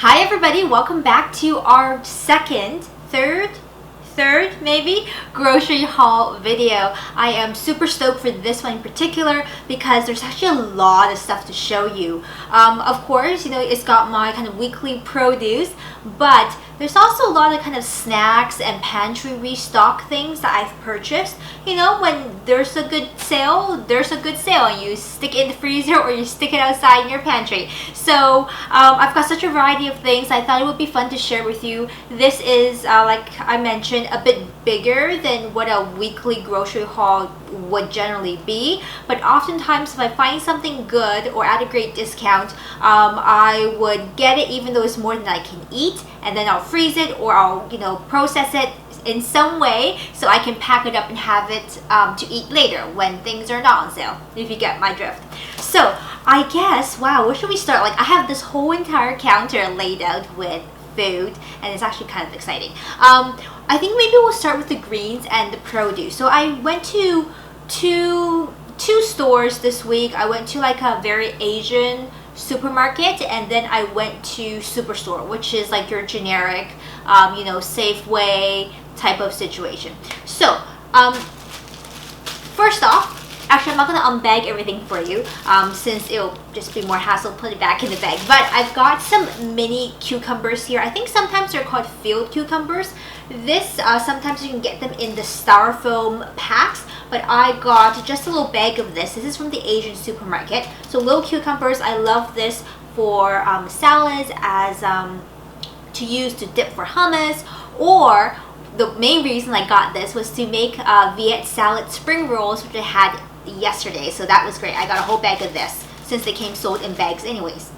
Hi everybody, welcome back to our third maybe, grocery haul video. I am super stoked for this one in particular because there's actually a lot of stuff to show you. Of course, it's got my kind of weekly produce, but there's also a lot of kind of snacks and pantry restock things that I've purchased. When there's a good sale, and you stick it in the freezer or you stick it outside in your pantry. So I've got such a variety of things. I thought it would be fun to share with you. This is, like I mentioned, a bit bigger than what a weekly grocery haul would generally be, but oftentimes if I find something good or at a great discount, I would get it even though it's more than I can eat, and then I'll freeze it or I'll process it in some way so I can pack it up and have it to eat later when things are not on sale, if you get my drift. So I guess, wow, where should we start? Like, I have this whole entire counter laid out with food, and it's actually kind of exciting. I think maybe we'll start with the greens and the produce. So I went to two stores this week. I went to like a very Asian supermarket, and then I went to Superstore, which is like your generic Safeway type of situation. So first off, actually, I'm not going to unbag everything for you since it'll just be more hassle put it back in the bag. But I've got some mini cucumbers here. I think sometimes they're called field cucumbers. This, sometimes you can get them in the styrofoam packs, but I got just a little bag of this. This is from the Asian supermarket. So little cucumbers, I love this for salads, as to use to dip for hummus, or the main reason I got this was to make Viet salad spring rolls, which I had yesterday. So that was great. I got a whole bag of this since they came sold in bags anyways.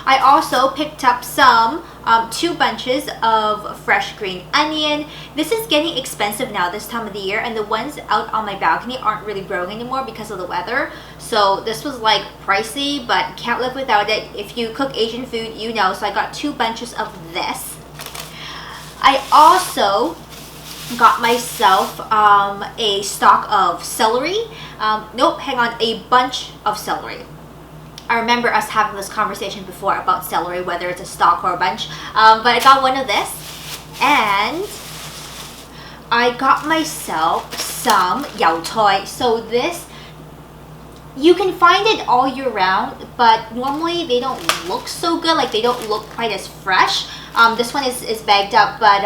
I also picked up some 2 bunches of fresh green onion. This is getting expensive now this time of the year, and the ones out on my balcony aren't really growing anymore because of the weather. So this was like pricey, but can't live without it. If you cook Asian food, you know. So I got 2 bunches of this. I also got myself a stalk of celery. Nope, hang on, a bunch of celery. I remember us having this conversation before about celery, whether it's a stalk or a bunch. But I got one of this, and I got myself some yao choy. So this, you can find it all year round, but normally they don't look so good. Like, they don't look quite as fresh. This one is bagged up, but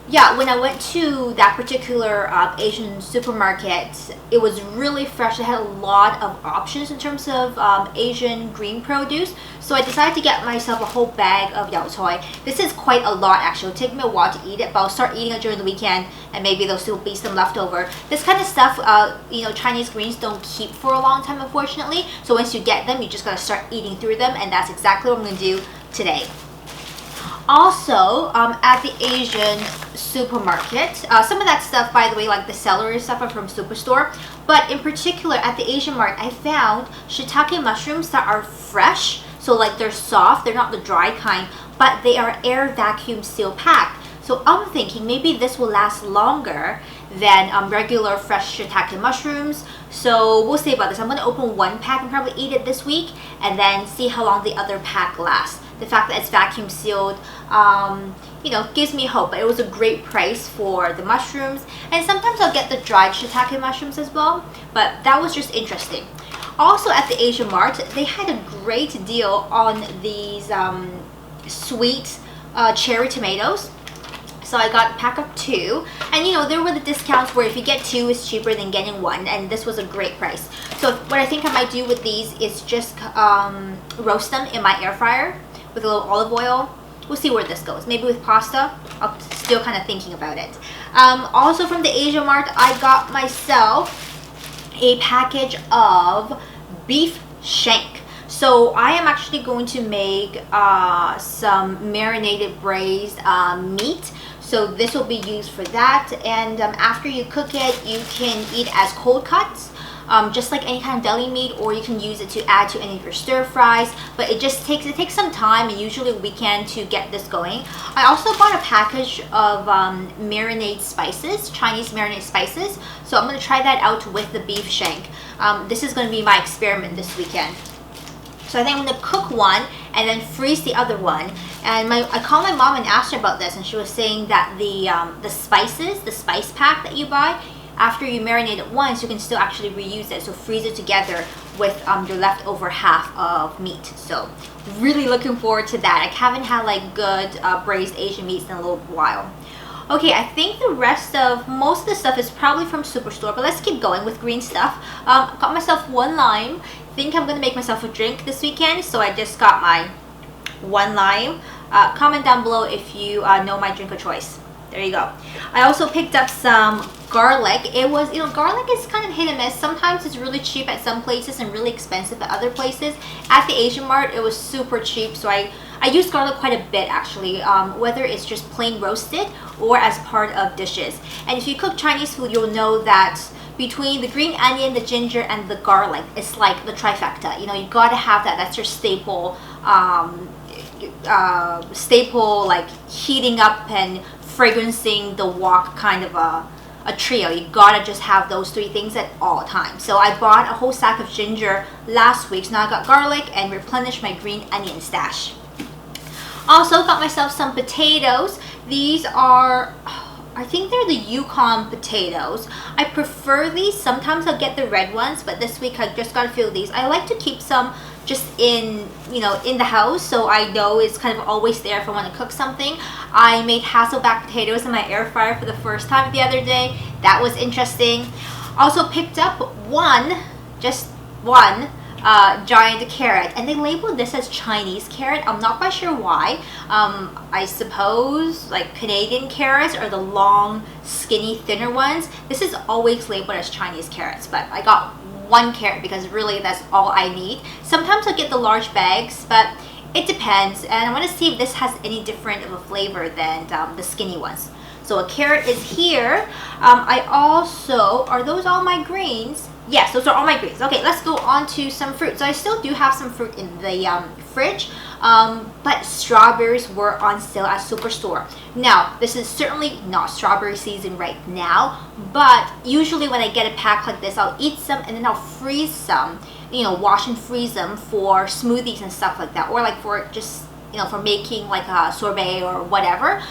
yeah, when I went to that particular Asian supermarket, it was really fresh. They had a lot of options in terms of Asian green produce. So I decided to get myself a whole bag of yao choy. This is quite a lot actually. It'll take me a while to eat it, but I'll start eating it during the weekend, and maybe there'll still be some left over. This kind of stuff, Chinese greens don't keep for a long time, unfortunately. So once you get them, you just gotta start eating through them, and that's exactly what I'm gonna do today. Also, at the Asian supermarket, some of that stuff, by the way, like the celery stuff, are from Superstore, but in particular at the Asian Mart, I found shiitake mushrooms that are fresh. So like, they're soft, they're not the dry kind, but they are air vacuum seal packed. So I'm thinking maybe this will last longer than regular fresh shiitake mushrooms. So we'll see about this. I'm going to open 1 pack and probably eat it this week, and then see how long the other pack lasts. The fact that it's vacuum sealed, gives me hope. But it was a great price for the mushrooms, and sometimes I'll get the dried shiitake mushrooms as well, but that was just interesting. Also at the Asian Mart, they had a great deal on these sweet cherry tomatoes. So I got a pack of 2, and there were the discounts where if you get 2, it's cheaper than getting 1, and this was a great price. So what I think I might do with these is just roast them in my air fryer with a little olive oil. We'll see where this goes. Maybe with pasta. I'm still kind of thinking about it. Also from the Asia Mart, I got myself a package of beef shank. So I am actually going to make some marinated braised meat. So this will be used for that. And after you cook it, you can eat as cold cuts, just like any kind of deli meat, or you can use it to add to any of your stir fries. But it takes some time, and usually a weekend, to get this going. I also bought a package of marinade spices, Chinese marinade spices. So I'm going to try that out with the beef shank. This is going to be my experiment this weekend. So I think I'm going to cook one and then freeze the other one. And I called my mom and asked her about this, and she was saying that the spices, the spice pack that you buy, after you marinate it once, you can still actually reuse it. So freeze it together with your leftover half of meat. So really looking forward to that. I haven't had like good braised Asian meats in a little while. Okay, I think the rest of most of the stuff is probably from Superstore, but let's keep going with green stuff. Got myself one lime. Think I'm gonna make myself a drink this weekend, so I just got my one lime. Comment down below if you know my drink of choice. There you go. I also picked up some garlic. It was, garlic is kind of hit and miss. Sometimes it's really cheap at some places and really expensive at other places. At the Asian Mart, it was super cheap, so I use garlic quite a bit actually, whether it's just plain roasted or as part of dishes. And if you cook Chinese food, you'll know that between the green onion, the ginger, and the garlic, it's like the trifecta. You gotta have that. That's your staple, like heating up and fragrancing the wok kind of a trio. You gotta just have those three things at all times. So I bought a whole sack of ginger last week, so now I got garlic and replenished my green onion stash. Also got myself some potatoes. These are, I think they're the Yukon potatoes. I prefer these. Sometimes I'll get the red ones, but this week I just got a few of these. I like to keep some just in the house, so I know it's kind of always there if I want to cook something. I made Hasselback potatoes in my air fryer for the first time the other day. That was interesting. Also picked up just one giant carrot, and they labeled this as Chinese carrot. I'm not quite sure why. I suppose like Canadian carrots are the long, skinny, thinner ones. This is always labeled as Chinese carrots, but I got one carrot because really that's all I need. Sometimes I'll get the large bags, but it depends, and I want to see if this has any different of a flavor than the skinny ones. So a carrot is here. I also, are those all my greens? Yes, those are all my greens. Okay, let's go on to some fruit. So I still do have some fruit in the fridge, but strawberries were on sale at Superstore. Now, this is certainly not strawberry season right now, but usually when I get a pack like this, I'll eat some and then I'll freeze some, wash and freeze them for smoothies and stuff like that, or like for just, for making like a sorbet or whatever.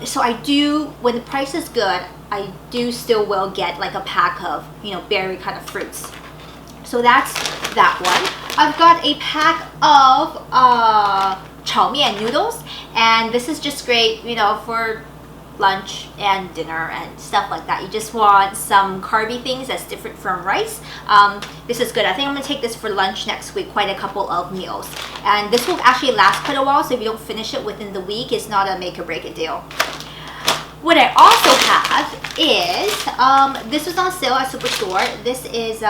So I do, when the price is good, I do still will get like a pack of, berry kind of fruits. So that's that one. I've got a pack of chow mein noodles, and this is just great, for lunch and dinner and stuff like that. You just want some carby things that's different from rice. This is good. I think I'm gonna take this for lunch next week, quite a couple of meals. And this will actually last quite a while, so if you don't finish it within the week, it's not a make or break it deal. What I also have is, this was on sale at Superstore. This is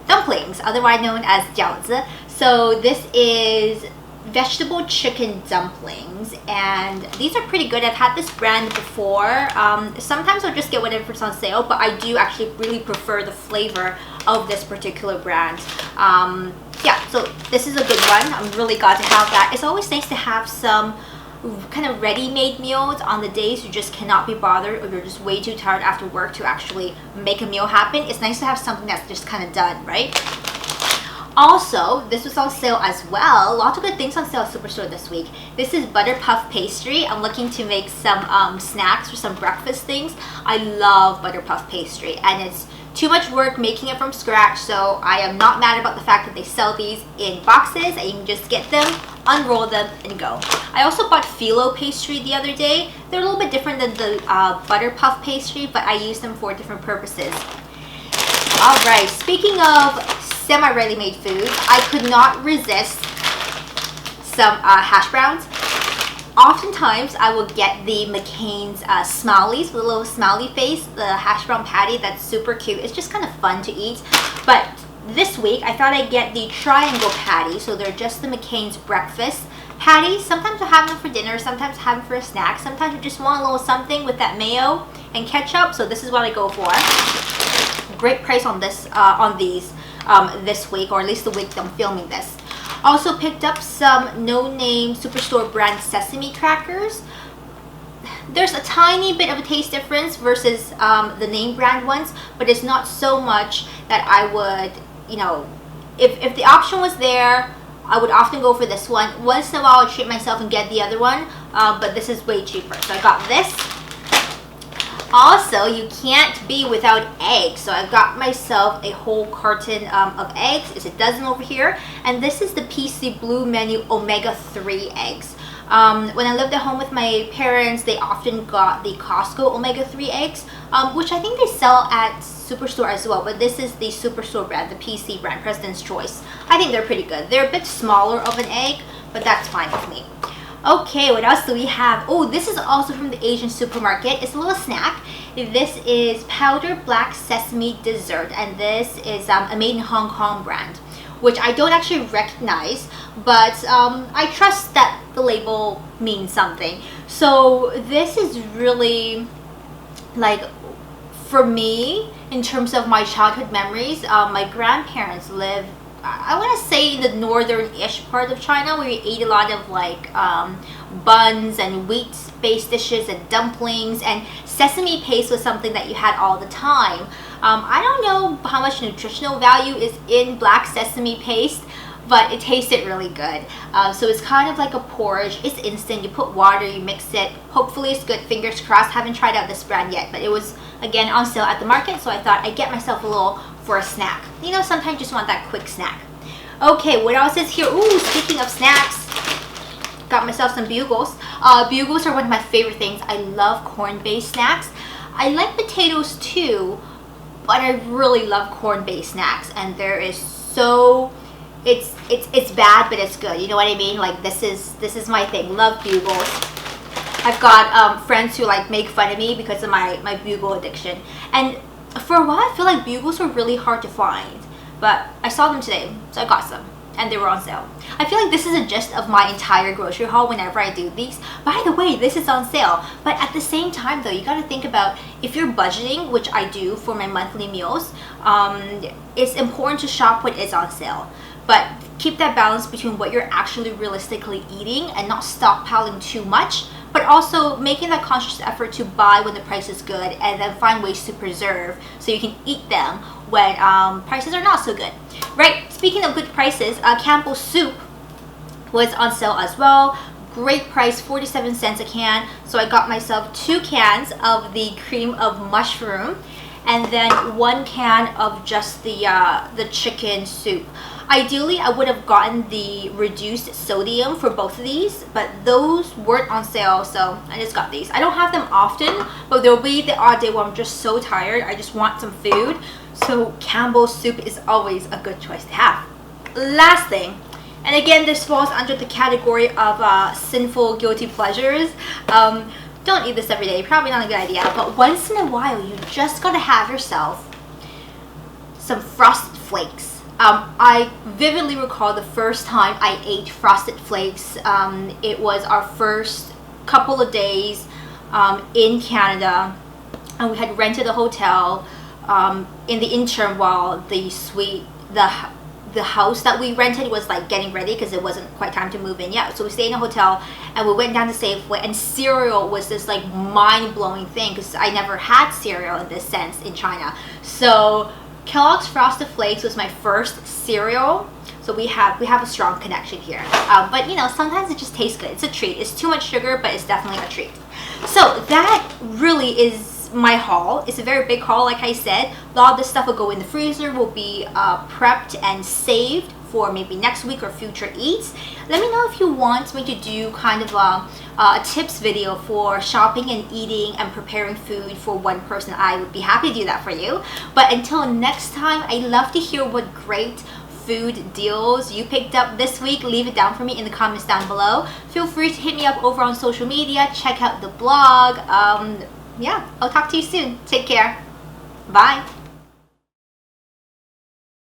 dumplings, otherwise known as jiaozi. So this is vegetable chicken dumplings, and these are pretty good. I've had this brand before. Sometimes I'll just get whatever's on sale, but I do actually really prefer the flavor of this particular brand. Yeah, so this is a good one. I'm really glad to have that. It's always nice to have some kind of ready-made meals on the days you just cannot be bothered, or you're just way too tired after work to actually make a meal happen. It's nice to have something that's just kind of done, right? Also, this was on sale as well. Lots of good things on sale at Superstore this week. This is butter puff pastry. I'm looking to make some snacks or some breakfast things. I love butter puff pastry, and it's too much work making it from scratch, so I am not mad about the fact that they sell these in boxes and you can just get them, unroll them, and go. I also bought phyllo pastry the other day. They're a little bit different than the butter puff pastry, but I use them for different purposes. Alright, speaking of semi-ready-made foods, I could not resist some hash browns. Oftentimes, I will get the McCain's Smileys with a little smiley face, the hash brown patty. That's super cute. It's just kind of fun to eat. But this week, I thought I'd get the triangle patty. So they're just the McCain's breakfast patties. Sometimes I have them for dinner. Sometimes I have them for a snack. Sometimes I just want a little something with that mayo and ketchup. So this is what I go for. Great price on this, on these this week, or at least the week I'm filming this. Also picked up some no-name Superstore brand sesame crackers. There's a tiny bit of a taste difference versus the name brand ones, but it's not so much that I would, if the option was there, I would often go for this one. Once in a while, I treat myself and get the other one, but this is way cheaper. So I got this. Also, you can't be without eggs. So I got myself a whole carton of eggs. It's a dozen over here. And this is the PC Blue Menu omega-3 eggs. When I lived at home with my parents, they often got the Costco omega-3 eggs, which I think they sell at Superstore as well. But this is the Superstore brand, the PC brand, President's Choice. I think they're pretty good. They're a bit smaller of an egg, but that's fine with me. Okay, what else do we have? Oh, this is also from the Asian supermarket. It's a little snack. This is powdered black sesame dessert, and this is a made in Hong Kong brand, which I don't actually recognize, but I trust that the label means something. So this is really, like, for me, in terms of my childhood memories, my grandparents live, I want to say, in the northern-ish part of China, where we ate a lot of like buns and wheat-based dishes and dumplings, and sesame paste was something that you had all the time. I don't know how much nutritional value is in black sesame paste, but it tasted really good. So it's kind of like a porridge. It's instant. You put water, you mix it. Hopefully it's good. Fingers crossed. Haven't tried out this brand yet, but it was, again, on sale at the market, so I thought I'd get myself a little for a snack. You know, sometimes you just want that quick snack. Okay, what else is here? Ooh, speaking of snacks, got myself some bugles. Bugles are one of my favorite things. I love corn-based snacks. I like potatoes too, but I really love corn-based snacks, and there is so, it's bad, but it's good. You know what I mean? Like, this is my thing. Love bugles. I've got friends who like make fun of me because of my bugle addiction, and for a while I feel like bugles were really hard to find, but I saw them today, so I got some, and they were on sale. I feel like this is a gist of my entire grocery haul whenever I do these. By the way, this is on sale, but at the same time though, you got to think about, if you're budgeting, which I do for my monthly meals, it's important to shop what is on sale, but keep that balance between what you're actually realistically eating and not stockpiling too much, but also making that conscious effort to buy when the price is good, and then find ways to preserve so you can eat them when prices are not so good. Right, speaking of good prices, Campbell's soup was on sale as well. Great price, 47 cents a can. So I got myself 2 cans of the cream of mushroom, and then 1 can of just the chicken soup. Ideally, I would have gotten the reduced sodium for both of these, but those weren't on sale, so I just got these. I don't have them often, but there'll be the odd day where I'm just so tired, I just want some food. So Campbell's soup is always a good choice to have. Last thing, and again, this falls under the category of sinful guilty pleasures. Don't eat this every day, probably not a good idea, but once in a while, you just gotta have yourself some Frosted Flakes. I vividly recall the first time I ate Frosted Flakes. It was our first couple of days in Canada, and we had rented a hotel in the interim while the house that we rented was like getting ready, because it wasn't quite time to move in yet. So we stayed in a hotel, and we went down to Safeway, and cereal was this like mind-blowing thing, because I never had cereal in this sense in China. So Kellogg's Frosted Flakes was my first cereal, so we have a strong connection here. But you know, sometimes it just tastes good. It's a treat. It's too much sugar, but it's definitely a treat. So that really is my haul. It's a very big haul, like I said. A lot of this stuff will go in the freezer, will be prepped and saved for maybe next week or future eats. Let me know if you want me to do kind of a tips video for shopping and eating and preparing food for one person. I would be happy to do that for you. But until next time, I'd love to hear what great food deals you picked up this week. Leave it down for me in the comments down below. Feel free to hit me up over on social media. Check out the blog. Yeah, I'll talk to you soon. Take care. Bye.